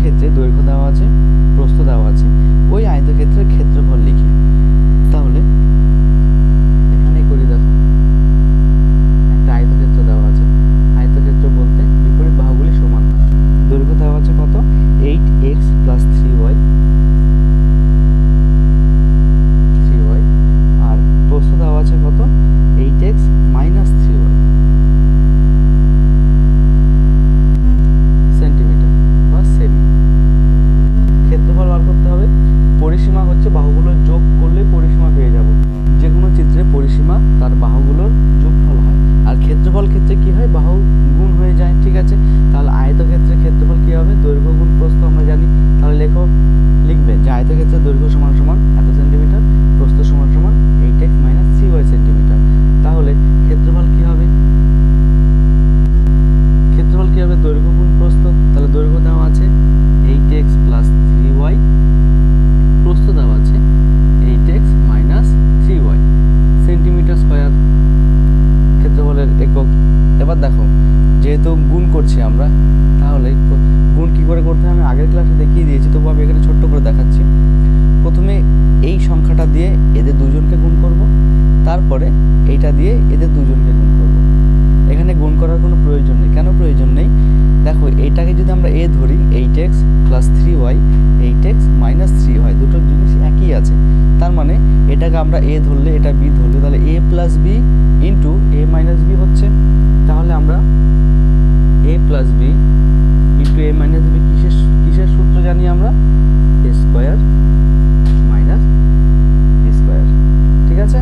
আয়তক্ষেত্রে দৈর্ঘ্য দেওয়া আছে, প্রস্থ দেওয়া আছে, ওই আয়তক্ষেত্রের ক্ষেত্রফল লিখি। তাহলে এখানেই করি, দেখো একটা আয়তক্ষেত্র দেওয়া আছে, আয়তক্ষেত্র বলতে বিপরীত বাহুগুলি সমান হয়। দৈর্ঘ্য দেওয়া আছে কত, 8x + 3y, আর প্রস্থ দেওয়া আছে কত, 8x - 3y সেন্টিমিটার বা সেমি। ক্ষেত্রফল বার করতে হবে। পরিসীমা হচ্ছে বাহুগুলোর যোগ করলে পরিসীমা পেয়ে যাব। যে কোনো চিত্রে পরিসীমা তার বাহুগুলোর যোগফল হয়, আর ক্ষেত্রফল ক্ষেত্রে কি হয়, বাহু গুণ হয়ে যায়। ঠিক আছে, তাহলে আয়তক্ষেত্রের ক্ষেত্রফল কি হবে, দৈর্ঘ্য গুণ প্রস্থ আমরা জানি। তাহলে লিখবে যে আয়তক্ষেত্রের দৈর্ঘ্য সমান সমান এত সেন্টিমিটার, প্রস্থ সমান সমান 8x - 3y সেন্টিমিটার। তাহলে ক্ষেত্রফল কি হবে, দৈর্ঘ্য গুণ প্রস্থ। তাহলে দৈর্ঘ্য দেওয়া আছে 8x + 3y, প্রস্থ দেওয়া আছে 8x - 3y সেন্টিমিটার স্কয়ার, ক্ষেত্রফলের একক। এবার দেখো, যেহেতু গুণ করছি আমরা, তাহলে গুণ কি করে করতে হয় আমি আগের ক্লাসে দেখিয়ে দিয়েছি, তবু আমি এখানে ছোট্ট করে দেখাচ্ছি। প্রথমে এই সংখ্যাটা দিয়ে এদের দুজনকে গুণ করব, তারপরে এইটা দিয়ে এদের দুজনকে গুণ করব। এখানে গুণ করার কোনো প্রয়োজন নেই। কেন প্রয়োজন নেই, দেখো এটাকে যদি আমরা এ ধরি, 8x + 3y, 8x - 3y, দুটো জিনিস একই আছে। তার মানে এটাকে আমরা এ ধরলে, এটা বি ধরলে, তাহলে a + b * a - b হচ্ছে। তাহলে আমরা a + b * a - b কিসের সূত্র জানি আমরা, a² - b²। ঠিক আছে,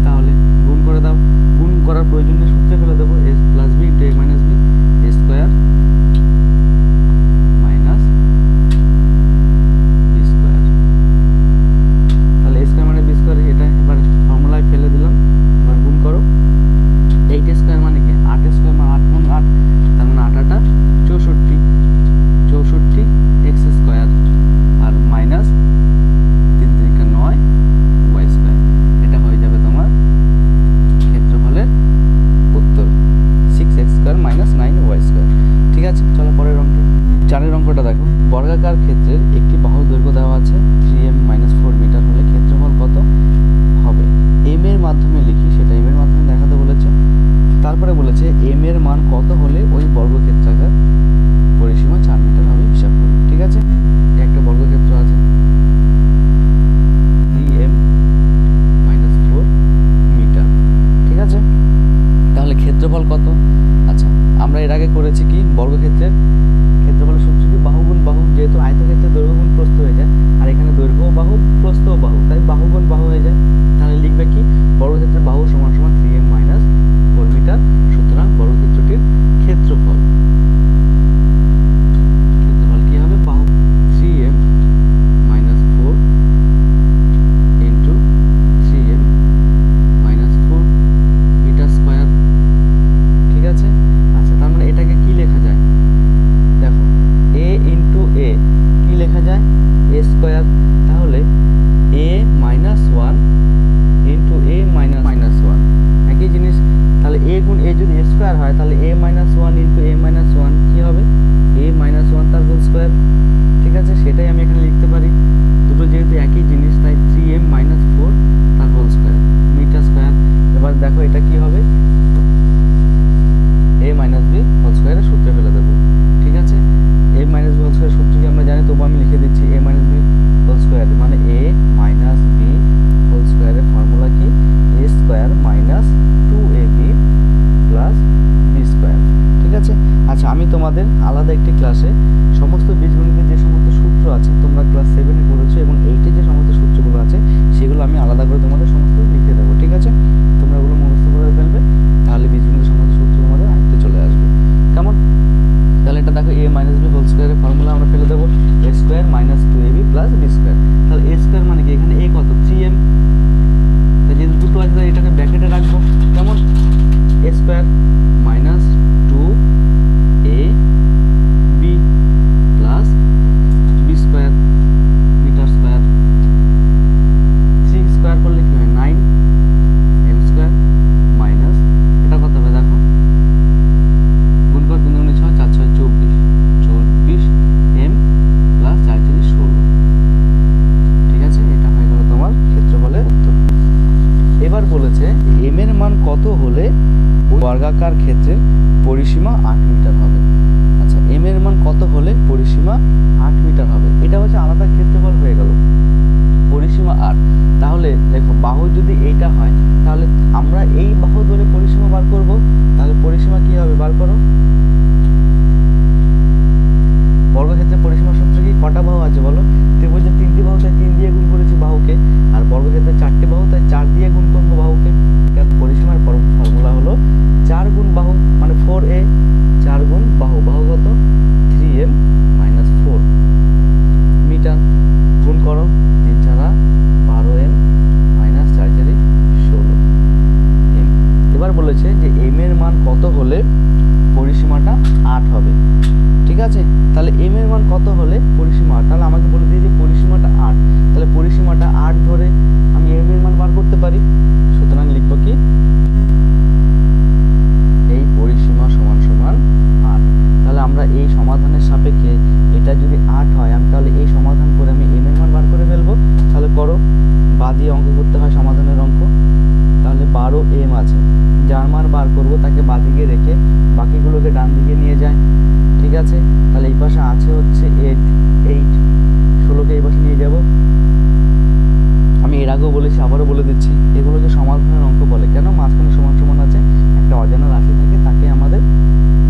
তাহলে গুণ করে দাও। গুণ করার প্রয়োজন নেই, সূত্রে ফেলে দেবো, a + b * a - b, a² - b²। তাহলে a² - b², এটা এবার ফর্মুলায় ফেলে দিলাম। এবার গুণ করো, 8² মানে কি, 8² মানে 8 × 8, তার মানে 8 × 8 = 64, 64x² আর বলেছে এম এর মান কত হলে বর্গাকার ক্ষেত্রের পরিসীমা 8 মিটার হবে। আচ্ছা, এম এর মান কত হলে পরিসীমা 8 মিটার হবে, এটা হচ্ছে আলাদা ক্ষেত্রফল হয়ে গেল, পরিসীমা 8। তাহলে দেখো বাহু যদি এইটা হয় তাহলে আমরা এই বাহু ধরে পরিসীমা বার করব। তাহলে পরিসীমা কি হবে বার করো। বর্গক্ষেত্রের পরিসীমা সূত্র কি? কটা বাহু আছে বলো? ত্রিভুজের 3টি বাহু, তাই 3 দিয়ে গুণ করেছি বাহুকে, আর বর্গক্ষেত্রে 4টি বাহু, তাই 4 দিয়ে গুণ করবো বাহুকে। পরিসীমার ফর্মুলা হলো 4 গুণ বাহু মানে 4a, 4 গুণ বাহু, বাহু কত? 3m মাইনাস 4 মিটার, গুণ করো 3 4 12m মাইনাস 4 4 16 m। এবার বলেছে যে m এর মান কত হলে পরিসীমাটা 8 হবে। ঠিক আছে, তাহলে m এর মান কত হলে পরিসীমা 8, তাহলে আমাকে বলে দিয়ে যে পরিসীমাটা 8, তাহলে পরিসীমাটা 8 ধরে আমি m এর মান বার করতে পারি। সুতরাং লিখব কি, এই পরিসীমা সমান সমান 8। তাহলে আমরা এই সমাধানের সাপেক্ষে এটা যদি 8 হয়, আমি তাহলে এই সমাধান করে আমি m এর মান বার করে ফেলবো। তাহলে করো, বা দিয়ে অঙ্ক করতে হয় সমাধানের অঙ্ক। তাহলে 12m আছে, যার মান বার করব তাকে বাদিকে রেখে বাকিগুলোকে ডান দিকে নিয়ে যায়। ঠিক আছে, তাহলে এই পাশে আছে হচ্ছে 8, 16কে এই পাশে নিয়ে যাব। আমি এর আগেও বলেছি, আবারও বলে দিচ্ছি, এগুলোকে সমাধানের অঙ্ক বলে। কেন? মাঝখানে সমান সমান আছে, একটা অজানা রাশি থাকে, তাকে আমাদের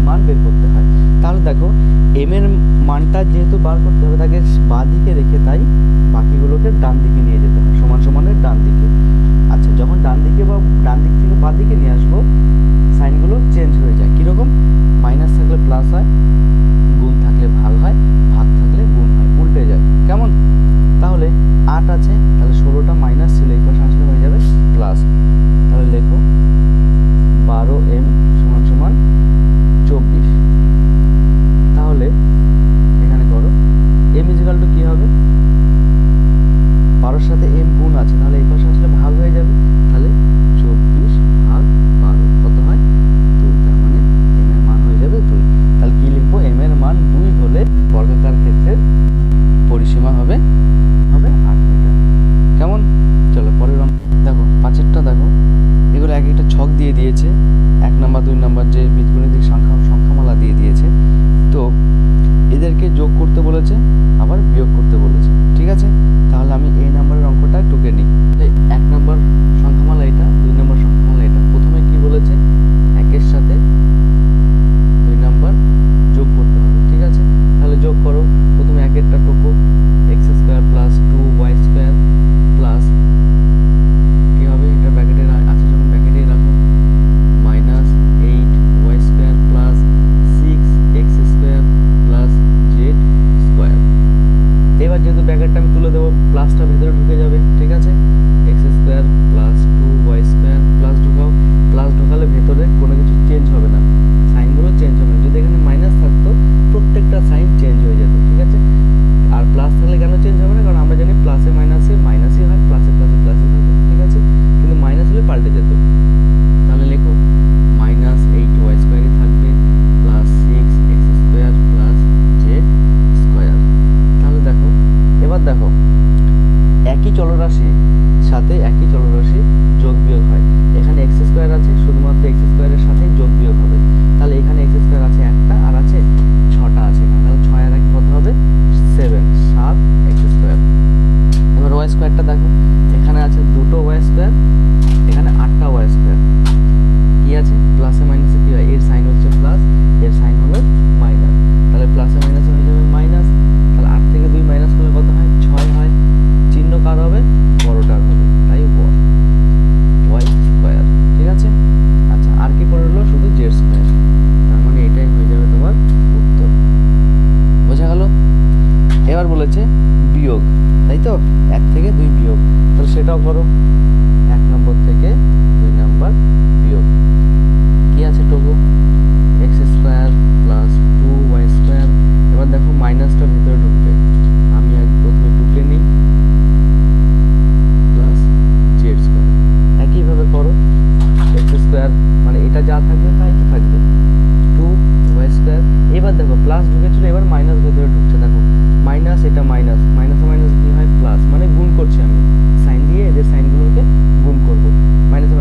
মান বের করতে হয়। তাহলে দেখো m এর মানটা যেহেতু বার করতে হবে, তাকে বাঁ দিকে রেখে তাই বাকিগুলোকে ডান দিকে নিয়ে যেতে হয়, সমান সমানের ডান দিকে। আচ্ছা, যখন ডান দিকে বা ডান দিক থেকে বাঁ দিকে নিয়ে আসবো, সাইনগুলো চেঞ্জ হয়ে যায়। কীরকম? মাইনাস থাকলে প্লাস হয়, গুণ থাকলে ভাগ হয়, ভাগ থাকলে গুণ হয়, উল্টে যায়। কেমন? তাহলে 8 আছে, তাহলে 16টা মাইনাস ছিল, এই পাশে আসলে হয়ে যাবে প্লাস। তাহলে লেখো 12m সমান সমান 24। তাহলে এখানে করো m ইজিক্যাল টু কি হবে? 12 সাথে m গুণ আছে, তাহলে এই পাশে আসলে ভাগ হয়ে যাবে। তাহলে 24 ভাগ 12 কত হয়? 2। তার মানে m এর মান হয়ে যাবে 2। তাহলে কি লিখবো? m এর মান 2 হলে বর্গাকার ক্ষেত্রের পরিসীমা হবে 8 মিটার। কেমন? চলো পরের অঙ্ক দেখো, 5এরটা দেখো, এগুলো এক একটা ছক দিয়ে দিয়েছে, 1 নাম্বার 2 নাম্বার যে বীজগণিতিক সংখ্যামালা দিয়ে দিয়েছে। তো এদেরকে যোগ করতে বলেছে, আবার বিয়োগ করতে বলেছে। ঠিক আছে, তাহলে আমি এই নাম্বারের অঙ্কটা টুকে নিই। 1 নাম্বার সংখ্যামালা এটা, 2 নাম্বার সংখ্যামালা এটা। প্রথমে কি বলেছে? 1-এর সাথে 2 নাম্বার যোগ করতে হবে। ঠিক আছে, তাহলে যোগ করো। প্রথমে 1-এরটা টুকো, x² প্লাস 2y² প্লাস কি হবে? এটা ব্র্যাকেটে আছে যখন ব্র্যাকেটেই রাখো, minus 8y² plus 6x² plus z²। এবার যেহেতু ব্র্যাকেটটা আমি তুলে দেবো, প্লাসটা ভেতরে ঢুকে যাবে। ঠিক আছে, x² plus 2y² plus ঢুকাও। Plus ঢোকালে ভেতরে কোনো কিছু চেঞ্জ হবে না, সাইনগুলো চেঞ্জ হবে না। যদি এখানে মাইনাস থাকতো, প্রত্যেকটা সাইন চেঞ্জ হয়ে যেত। ঠিক আছে, আর প্লাস থাকলে কেন চেঞ্জ হবে না? কারণ আমরা জানি প্লাসে মাইনাসে মাইনাসই হয়, প্লাসে প্লাসে প্লাসই থাকে। ঠিক আছে, কিন্তু মাইনাস হলে পাল্টে যেত। তাহলে লেখো মাইনাস 8y² থাকবে প্লাস 6x² প্লাস z²। তাহলে দেখো, এবার দেখো একই চলরাশি সাথে একই চলরাশি যোগ বিয়োগ হয়। এখানে x² আছে, শুধুমাত্র x² এর সাথে যোগ বিয়োগ হবে। তাহলে এখানে x² আছে একটা, আর আছে 6টা আছে এখানে। তাহলে 6 আর 1 কত হবে? 7 7x²। এবার y²টা দেখো, এখানে আছে 2টো y², এখানে 8টা y²। কি আছে? প্লাসে মাইনাসে কি হয়? এর সাইন হচ্ছে প্লাস, এর সাইন হলো মাইনাস। তাহলে প্লাসে মাইনাসে হয়ে যাবে মাইনাস। তাহলে 8 থেকে 2 মাইনাস করলে কত হয়? 6 হয়। চিহ্ন কার হবে? বড়টার হবে, তাই y²। ঠিক আছে, আচ্ছা আর কি পড়ে রইলো? শুধু z²। তার মানে এটাই হয়ে যাবে তোমার উত্তর। বোঝা গেল? এবার বলেছে বিয়োগ, তাই তো? 1 থেকে 2 বিয়োগ, তাহলে সেটাও করো। 1 নম্বর থেকে 2 নাম্বার বিয়োগ। কি আছে? টুকু x² প্লাস 2y²। এবার দেখো মাইনাসটা ভেতরে ঢুকবে, আমি আগে প্রথমে টুকে নিই, প্লাস z²। একইভাবে করো, x² মানে এটা যা থাকবে তাই তো থাকবে, 2y²। এবার দেখো প্লাস ঢুকেছিল, এবার মাইনাস ভেতরে ঢুকছে। দেখো মাইনাস, এটা মাইনাস, মাইনাসে মাইনাস কি হয়? প্লাস, মানে গুণ করছি আমি সাইন দিয়ে, এদের সাইনগুলোকে গুণ করবো। মাইনাসে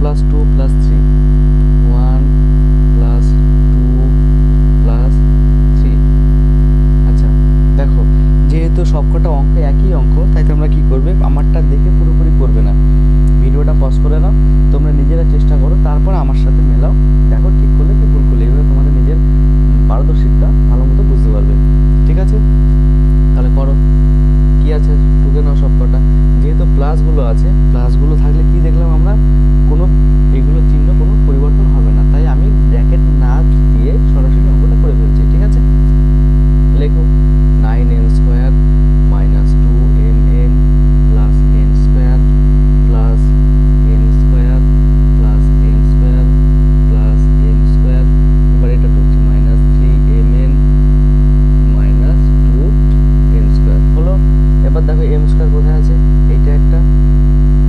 plus two plus three, 1 plus two plus three. আচ্ছা দেখো, যেহেতু সবকটা অঙ্ক একই অঙ্ক, তাই তোমরা কি করবে, আমারটা দেখে পুরোপুরি করবে না, ভিডিওটা পজ করে নাও, তোমরা নিজেরা চেষ্টা করো, তারপর আমার সাথে মেলাও, দেখো ঠিক করলে কি ভুল করলে, এভাবে তোমাদের নিজের পারদর্শিতা ভালো মতো বুঝতে পারবে। ঠিক আছে, তাহলে করো, কি আছে টুকে নাও সবকটা। যেহেতু প্লাসগুলো আছে, প্লাসগুলো থাকলে কি দেখলাম আমরা, কোনো এগুলো চিহ্ন কোনো পরিবর্তন হবে না, তাই আমি ব্র্যাকেট না দিয়ে সরাসরি অঙ্কটা করে ফেলছি। ঠিক আছে, লেখো 9n square minus 2mn plus n square plus n square plus n square plus n square, এবার এটা টুকছি minus 3mn minus 2n square হলো। এবার দেখো m স্কোয়ার কোথায় আছে, এইটা একটা,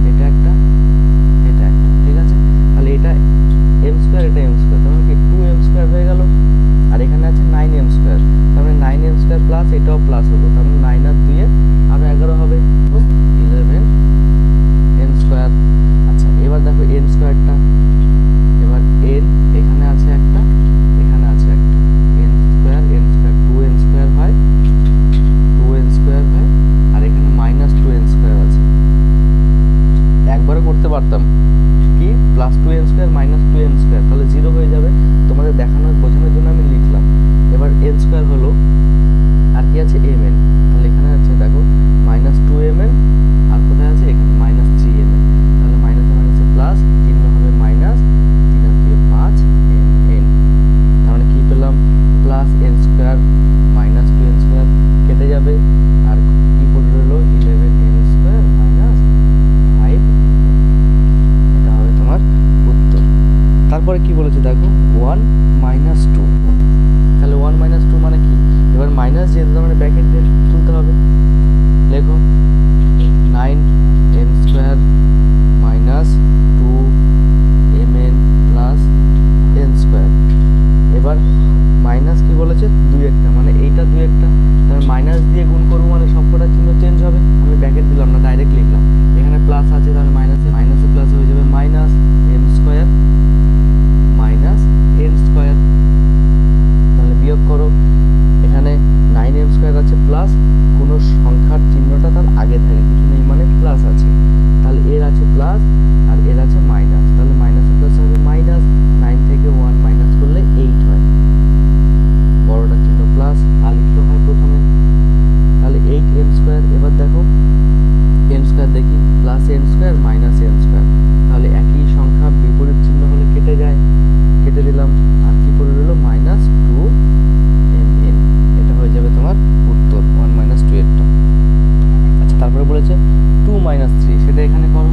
এটা একটা, এটা একটা। ঠিক আছে, তাহলে এটা m স্কোয়ার, এটা m স্কোয়ার, তার মানে কি 2m স্কোয়ার হয়ে গেল, আর এখানে আছে 9m স্কোয়ার, তার মানে 9m স্কোয়ার প্লাস এটাও প্লাস হলো, তার মানে 9 আর 2 আরো 11 হবে, 11m স্কোয়ার। আচ্ছা এবার দেখো n স্কোয়ারটা, এবার n এখানে আছে একটা, এখানে আছে একটা, n স্কোয়ার 2n স্কোয়ার হয়, 2n স্কোয়ার হয়, আর এখানে মাইনাস 2n স্কোয়ার আছে। একবারে করতে পারতাম কি, plus 2n square minus 2n square, তাহলে 0 হয়ে যাবে, তোমাদের দেখানোর বোঝানোর জন্য আমি লিখলাম। এবার n স্কোয়ার হলো, আর কি আছে mn, তাহলে এখানে আছে দেখো মাইনাস 2mn, আর কোথায় আছে এখানে মাইনাস 3mn, তাহলে মাইনাসে মাইনাসে প্লাস, চিহ্ন হবে মাইনাস, 3 আর 2 5 mn, তার মানে কি পেলাম, plus n square minus 2n square কেটে যাবে, আর কি পড়ে রইলো 11n স্কোয়ার মাইনাস 5, এটা হবে তোমার উত্তর। তারপরে কি বলেছে দেখো 1 মাইনাস 2, তাহলে 1 মাইনাস 2 মানে কি, এবার মাইনাস যেহেতু তার মানে ব্র্যাকেট দিয়ে তুলতে হবে, লেখো 9n square minus 2mn plus n square, এবার মাইনাস কি বলেছে 2 একটা, মানে এইটা 2 একটা, তাহলে মাইনাস দিয়ে গুণ করবো মানে সবকটা চিহ্ন চেঞ্জ হবে, আমি ব্র্যাকেট দিলাম না, ডাইরেক্ট লিখলাম, এখানে প্লাস আছে, তাহলে মাইনাসে মাইনাসে প্লাস হয়ে যাবে minus m square minus n square, তাহলে বিয়োগ করো, এখানে 9m স্কোয়ার আছে প্লাস, কোনো সংখ্যার চিহ্নটা তার আগে থাকে, কিছু নেই মানে প্লাস আছে, তাহলে এর আছে প্লাস আর এর আছে মাইনাস, তাহলে মাইনাসে প্লাস হবে মাইনাস, 9 থেকে 1 মাইনাস করলে 8 হয়, বড়টা চিহ্ন প্লাস, আর লিখতে হয় প্রথমে, তাহলে 8m স্কোয়ার। এবার দেখো m স্কোয়ার দেখি, plus n square minus n square, তাহলে একই সংখ্যা বিপরীত চিহ্ন হলে কেটে যায়, কেটে দিলাম, আর কি পড়ে রইলো মাইনাস 2mn, এটা হয়ে যাবে তোমার উত্তর 1 মাইনাস 2 এরটা। আচ্ছা তারপরে বলেছে 2 মাইনাস 3, সেটা এখানে করো,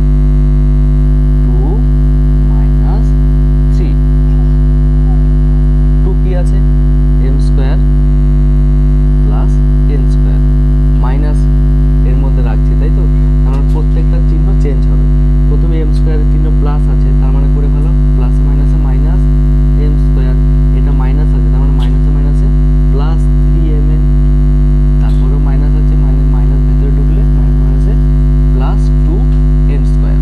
2 মাইনাস 3, 2 কি আছে m square plus n square, minus এর মধ্যে রাখছি তাই তো, কারণ প্রত্যেকটা চিহ্ন চেঞ্জ হবে, প্রথমে m স্কোয়ারের চিহ্ন প্লাস আছে, তার মানে করে ফেলো প্লাসে মাইনাসে মাইনাস m স্কোয়ার, এটা মাইনাস আছে, তার মানে মাইনাসে মাইনাসে প্লাস 3mn, তারপরেও মাইনাস আছে, মাইনাস ভেতরে ঢুকলে মাইনাসে মাইনাসে প্লাস 2m স্কোয়ার,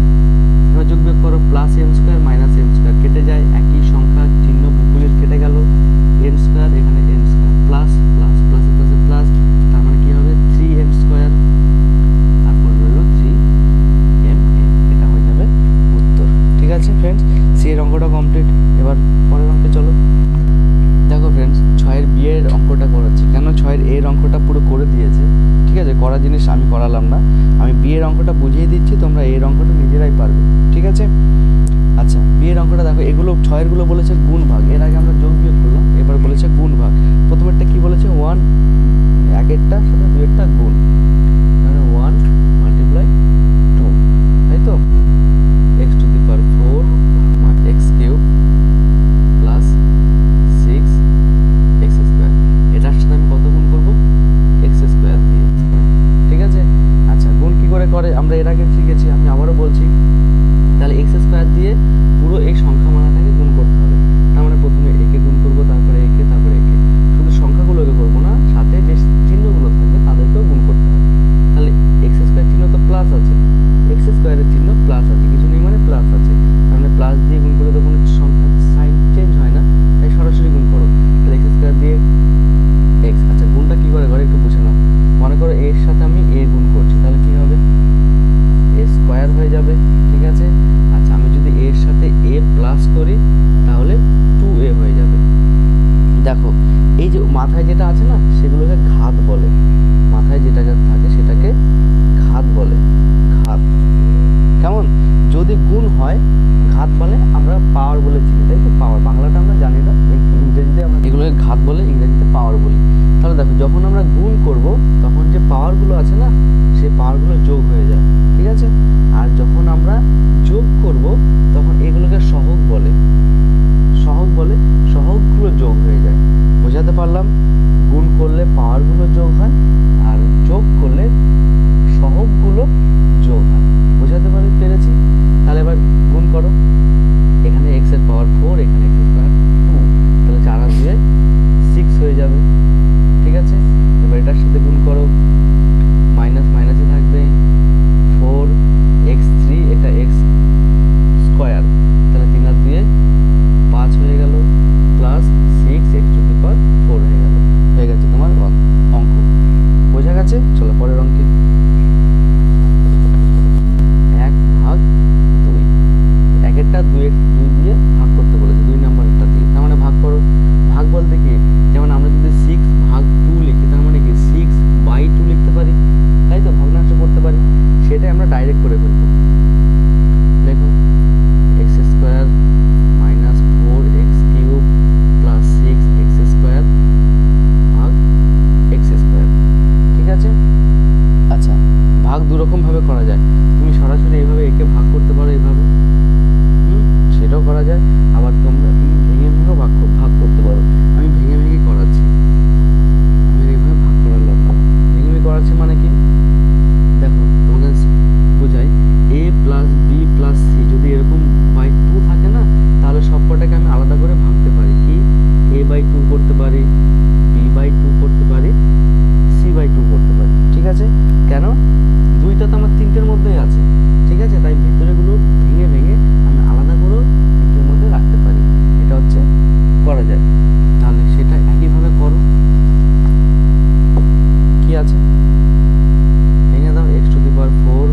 এবার যোগ বিয়োগ করো, plus m square minus m square কেটে যায়, একই সংখ্যা চিহ্ন বিপরীত কেটে গেল, n স্কোয়ার এখানে n স্কোয়ার প্লাস প্লাস প্লাসে প্লাসে প্লাস, তার মানে কি হবে 3m স্কোয়ার, তারপর রইল 3mn, এটা হয়ে যাবে উত্তর। ঠিক আছে ফ্রেন্ডস, সি এর অঙ্কটা কমপ্লিট, এবার পরের অঙ্কে চলো। দেখো ফ্রেন্ডস, 6-এর বি এর অঙ্কটা করাচ্ছি, কেন 6-এর এর অঙ্কটা পুরো করে দিয়েছে, ঠিক আছে, করা জিনিস আমি করালাম না, আমি বি এর অঙ্কটা বুঝিয়ে দিচ্ছি, তোমরা এর অঙ্কটা নিজেরাই পারবে। ঠিক আছে, আচ্ছা বি এর অঙ্কটা দেখো, এগুলো 6-এর গুলো বলেছে গুণ ভাগ, এর আগে আমরা যোগ বিয়োগ করলাম, এবার বলেছে গুণ ভাগ, প্রথমেরটা কি বলেছে 1 একেরটা সাথে 2 গুণ, মানে 1 মাল্টিপ্লাই 2, তাই তো, x two the power 4 x cube plus 6x square, এটার সাথে আমি কত গুণ করব x স্কোয়ার দিয়ে। ঠিক আছে, আচ্ছা গুণ কি করে করে আমরা এর আগে শিখেছি, আমি আবারও বলছি, তাহলে x স্কোয়ার দিয়ে পুরো এই সংখ্যা মানটাকে গুণ করতে হবে, তার মানে প্রথমে একে গুণ করব, তারপরে একে, তারপরে একে, শুধু সংখ্যাগুলোকে করবো না, সাথে যে চিহ্নগুলো থাকবে তাদেরকেও গুণ করতে হবে, তাহলে x স্কোয়ার চিহ্ন তো প্লাস আছে, x স্কোয়ারের চিহ্ন প্লাস আছে, কিছু নেই মানে প্লাস আছে, তার মানে প্লাস মাথায় যেটা আছে না সেগুলোকে ঘাত বলে, মাথায় যেটা থাকে সেটাকে ঘাত বলে, ঘাত। কেমন? যদি গুণ হয় ঘাত বলে আমরা পাওয়ার বলে চিনি, তাই তো? পাওয়ার বাংলাটা আমরা জানি না, ইংরেজিতে আমরা এগুলোকে ঘাত বলে, ইংরেজিতে পাওয়ার বলি। তাহলে দেখো যখন আমরা গুণ করব তখন যে পাওয়ারগুলো আছে না সেই পাওয়ারগুলো যোগ হয়ে যায়, ঠিক আছে? আর যখন আমরা যোগ করব তখন এগুলোকে সহগ বলে, সহগ বলে, সহগগুলো যোগ হয়ে যায়। বোঝাতে পারলাম? গুণ করলে পাওয়ারগুলো যোগ হয় আর যোগ করলে সহগগুলো যোগ হয়। বোঝাতে পেরেছি? তাহলে এবার গুণ করো, এখানে x এর পাওয়ার 4, এখানে x স্কয়ার 2, তাহলে 4 আর 2 6 হয়ে যাবে, ঠিক আছে? এবার এটার সাথে গুণ করো, মাইনাস মাইনাসে থাকবে 4x3, এটা x স্কয়ার, তাহলে 3 আর 2 5 হয়ে গেল, plus 6x two the power 4 হয়ে গেছে তোমার অঙ্ক। বোঝা গেছে? চলো পরের অঙ্কে। 1/2, 1-এরটা 2 দিয়ে ভাগ করতে বলেছে, 2 নাম্বারেরটা দিয়ে, তার মানে ভাগ করো। ভাগ বলতে কি, যেমন আমরা যদি 6/2 লিখি তার মানে কি 6/2 লিখতে পারি, তাই তো? ভগ্নাংশ করতে পারি, সেটাই আমরা ডাইরেক্ট করে ফেলবো। দেখো x square minus 4x cube plus 6x square ভাগ x স্কয়ার, ঠিক আছে? আচ্ছা, ভাগ দুরকম ভাবে করা যায়। তুমি সরাসরি এইভাবে একে ভাগ করতে পারো, এইভাবে, সেটাও করা যায়। আবার তুমি ভেঙে ভেঙেও ভাগ করতে পারো। আমি ভেঙে ভেঙে করাচ্ছি, আমি এইভাবে ভাগ করালাম না, ভেঙে ভেঙে করাচ্ছি। মানে কি, দেখো তোমাদের বোঝাই, a plus b plus c যদি এরকম বাই 2 থাকে না, তাহলে সবকটাকে আমি আলাদা করে ভাঙতে পারি। কি, a/2 করতে পারি, b/2 করতে পারি, c/2 করতে পারি, ঠিক আছে? কেন? 2টা তো আমার 3টের মধ্যেই আছে, ঠিক আছে? তাই ভিতরেগুলো ভেঙে ভেঙে আমি আলাদা করেও 3টের মধ্যে রাখতে পারি, এটা হচ্ছে করা যায়। তাহলে সেটা একইভাবে করো। কি আছে, ভেঙে দাও, x টু দি পাওয়ার 4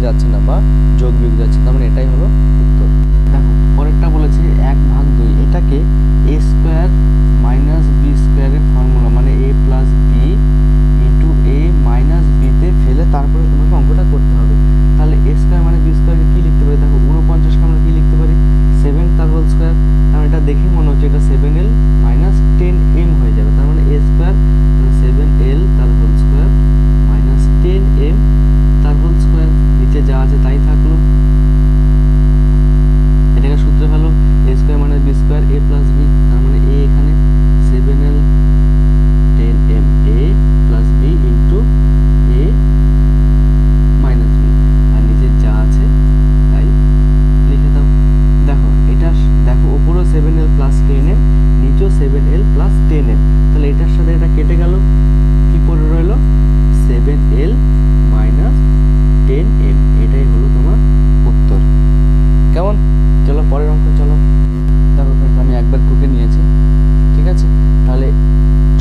যাচ্ছে না বা যোগ বিয়োগ যাচ্ছে, তার মানে এটাই হলো উত্তর। দেখো পরেরটা বলেছে 1/2, এটাকে a স্কোয়ার মাইনাস বি স্কোয়ারের ফর্মুলা মানে a plus B into a minus বিতে ফেলে তারপরে তোমাকে অঙ্কটা করতে হবে। তাহলে a স্কোয়ার মানে বি স্কোয়ারকে কী লিখতে পারি? দেখো 49কে আমরা কী লিখতে পারি? 7 তার হোল স্কোয়ার। কারণ এটা দেখে মনে হচ্ছে এটা 7l মাইনাস 10m হয়ে যাবে, তার মানে a স্কোয়ার 7l তার হোল স্কোয়ার মাইনাস 10m তার হোল স্কোয়ার। নিচে যা আছে তাই থাকলো। এটাকে সূত্রে ভালো a স্কোয়ার মানে B square a plus B, তার মানে a এখানে 7l 10m a plus B into a minus B, আর নিচে যা আছে তাই লিখে দাও। দেখো এটা দেখো উপরেও 7l প্লাস 10m, নিচেও 7l প্লাস 10m, তাহলে এটার সাথে এটা কেটে গেল, কি পড়ে রইল? 7l minus 10m। এটাই হলো তোমার উত্তর। কেমন? চলো পরের অঙ্ক চলো। দেখো ফ্রেন্ডস আমি একবার টুকে নিয়েছি, ঠিক আছে? তাহলে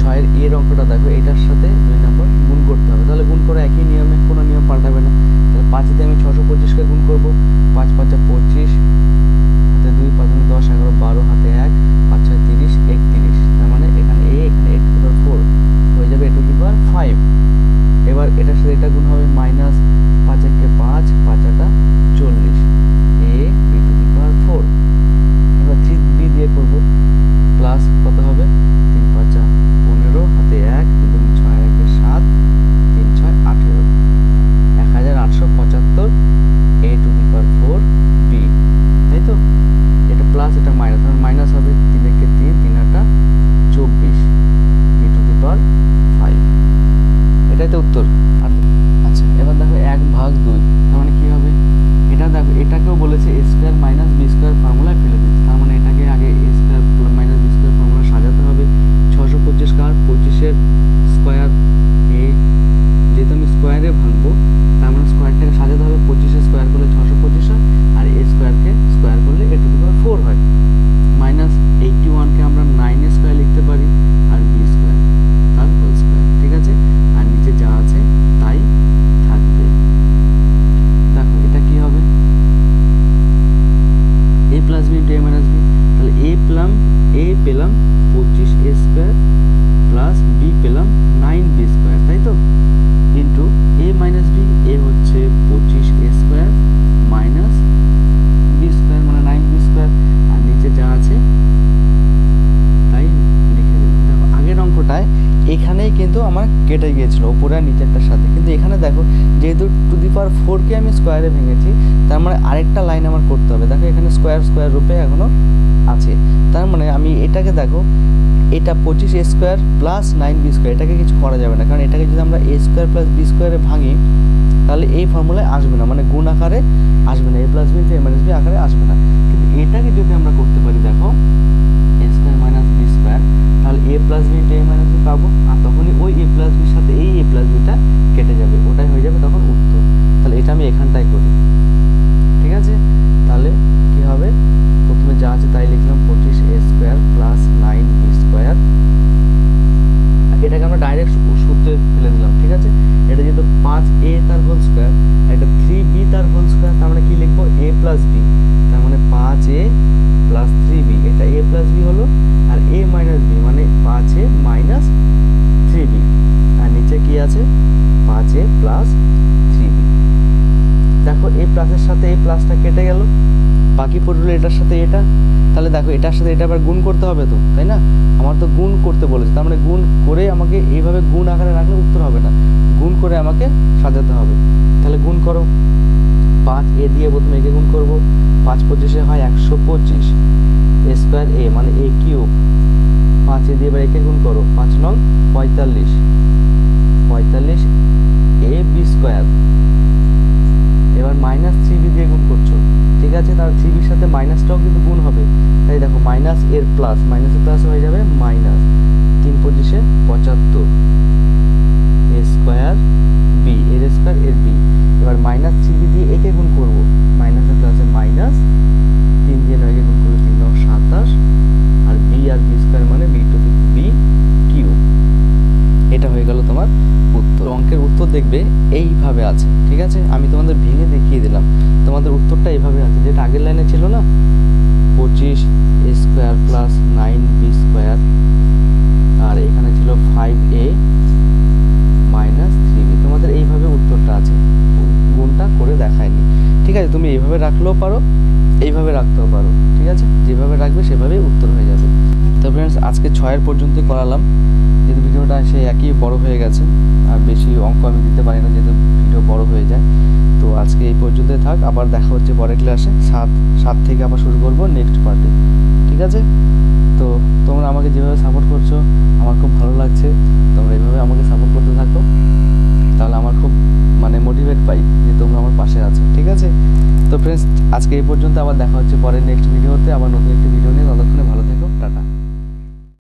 6-এর এর অঙ্কটা দেখো, এটার সাথে 2 নম্বর গুণ করতে হবে। তাহলে গুণ করে একই নিয়মে, কোনো নিয়ম পাল্টাবে না। তাহলে 5 দিয়ে আমি 625কে গুণ করব, 5 5 25 হাতে 2 5 10 11 12 হাতে 1 5 6 30 31, তার মানে এখানে a এখানে a টু দি পাওয়ার 4 হয়ে যাবে a টু দি পাওয়ার 5। এবার এটার সাথে এটা গুণ হবে, minus 5 1 5 5 8 40 a b to the power 4। এবার 3b দিয়ে করব, প্লাস কত হবে? 3 5 15 হাতে 1 2 6 1 7 3 6 18 1875 a two the power 4 b, তাই তো? এটা প্লাস এটা মাইনাস, মানে মাইনাস হবে 3 1 3 3 8 24 b টু দি পাওয়ার 5। এটাই তো উত্তর। আচ্ছা এবার দেখো 1/2, তার মানে কি হবে? এটা দেখো এটাকেও বলেছে a square minus B square ফর্মুলায় ফেলে দিচ্ছে, তার মানে এটাকে আগে a square minus B square formula সাজাতে হবে। 625 কার 25-এর স্কোয়ার a, যেহেতু আমি স্কোয়ারে ভাঙবো তার মানে স্কোয়ারটাকে সাজাতে হবে। 25-এর স্কোয়ার করলে 625 হয়, আর a স্কোয়ারকে স্কোয়ার করলে a টু দি পাওয়ার 4 হয়। মাইনাস 81কে আমরা 9 স্কোয়ার লিখতে পারি, আর বি স্কোয়ার তার হোল স্কোয়ার, ঠিক আছে? আর নিচে যা আছে তাই থাকবে। দেখো এটা কি হবে? a plus B into a minus b, তাহলে a পেলাম 25a স্কোয়ার প্লাস b পেলাম 9b স্কোয়ার, তাই তো? Into a minus b, a হচ্ছে 25a square minus b square মানে 9b স্কোয়ার, আর নিচে যা আছে তাই লিখে দিলাম। দেখো আগের অঙ্কটায় এখানেই কিন্তু আমার কেটে গিয়েছিল উপরে আর নিচেরটার সাথে, কিন্তু এখানে দেখো যেহেতু টু দি পাওয়ার 4কে আমি স্কোয়ারে ভেঙেছি, তার মানে আরেকটা লাইন আমার করতে হবে। দেখো এখানে স্কোয়ার স্কোয়ার রূপে এখনো আছে, তার মানে আমি এটাকে দেখো এটা 25a square plus 9b square, এটাকে কিছু করা যাবে না, কারণ এটাকে যদি আমরা a স্কোয়ার প্লাস b স্কোয়ারে ভাঙি তাহলে এই ফর্মুলায় আসবে না, মানে গুণ আকারে আসবে না, a plus B into a minus b আকারে আসবে না। কিন্তু এটাকে যদি আমরা করতে পারি, দেখো a square minus B square, তাহলে a plus B into a minus b পাবো, আর তখনই ওই a প্লাস বির সাথে এই a প্লাস বিটা কেটে যাবে, ওটাই হয়ে যাবে তখন উত্তর। তাহলে এটা আমি এখানটাই করি, ঠিক আছে? তাহলে কি হবে? প্রথমে যা আছে তাই লিখলাম, 25a square plus 9b square, এটাকে আমরা ডাইরেক্ট সূত্রে ফেলে দিলাম, ঠিক আছে? এটা যেহেতু 5a তার হোল স্কোয়ার, আর এটা 3b তার হোল স্কোয়ার, তার মানে কি লিখবো? a প্লাস b, তার মানে 5a প্লাস 3b, এটা a প্লাস b হলো, আর a মাইনাস b মানে 5a মাইনাস 3b, আর নিচে কি আছে? 5a plus 3b। দেখো এই প্লাসের সাথে এই প্লাসটা কেটে গেল, বাকি পড়লো এটার সাথে এটা। তাহলে দেখো এটার সাথে এটা আবার গুণ করতে হবে তো, তাই না? আমার তো গুণ করতে বলেছে, তার মানে গুণ করে আমাকে এইভাবে গুণ আকারে রাখলে উত্তর হবে না, গুণ করে আমাকে সাজাতে হবে। তাহলে গুণ করো, 5a দিয়ে প্রথমে একে গুণ করব, 5 25 হয় 125 a স্কোয়ার a মানে a কিউব, 5a দিয়ে এবার একে গুণ করো, 5 নং 45 45 a b স্কোয়ার। এবার মাইনাস 3b দিয়ে গুণ করছো, ঠিক আছে? তার 3bর সাথে মাইনাসটাও কিন্তু গুণ হবে, তাই দেখো মাইনাস এর প্লাস, মাইনাসের প্লাস হয়ে যাবে মাইনাস 3 25 75 a স্কোয়ার b এর স্কোয়ার এর b। এবার মাইনাস 3b দিয়ে একে গুণ করব, মাইনাসের প্লাসে মাইনাস, 3 দিয়ে 9 কে গুণ করলে 3 9 27, আর b আর b স্কোয়ার মানে b to the b cube. এটা হয়ে গেল তোমার উত্তর। অঙ্কের উত্তর দেখবে এইভাবে আছে, ঠিক আছে? আমি তোমাদের ভেঙে দেখিয়ে এইভাবে আছে, যেটা আগের লাইনে ছিল না 25a square plus 9b square, আর এখানে ছিল 5a মাইনাস 3b। তোমাদের এইভাবে উত্তরটা আছে, গুণটা করে দেখায়নি। ঠিক আছে, তুমি এইভাবে রাখলেও পারো, এইভাবে রাখতেও পারো। ঠিক আছে, যেভাবে রাখবে সেভাবেই উত্তর হয়ে যাবে। তো ফ্রেন্ডস, আজকে 6 পর্যন্ত করালাম, যেহেতু ভিডিওটা সে একই বড় হয়ে গেছে, আর বেশি অঙ্ক আমি দিতে পারি না যেহেতু ভিডিও বড় হয়ে যায়। তো আজকে এই পর্যন্তই থাক, আবার দেখা হচ্ছে পরের ক্লাসে। 7 থেকে আবার শুরু করব নেক্সট পার্টে। ঠিক আছে, তো তোমরা আমাকে যেভাবে সাপোর্ট করছো আমার খুব ভালো লাগছে। তোমরা এইভাবে আমাকে সাপোর্ট করতে থাকো, তাহলে আমার খুব মোটিভেট পাই যে তোমরা আমার পাশে আছো। ঠিক আছে, তো ফ্রেন্ডস, আজকে এই পর্যন্ত, আবার দেখা হচ্ছে পরের নেক্সট ভিডিওতে, আবার নতুন একটি ভিডিও নিয়ে। ততক্ষণে ভালো থেকো।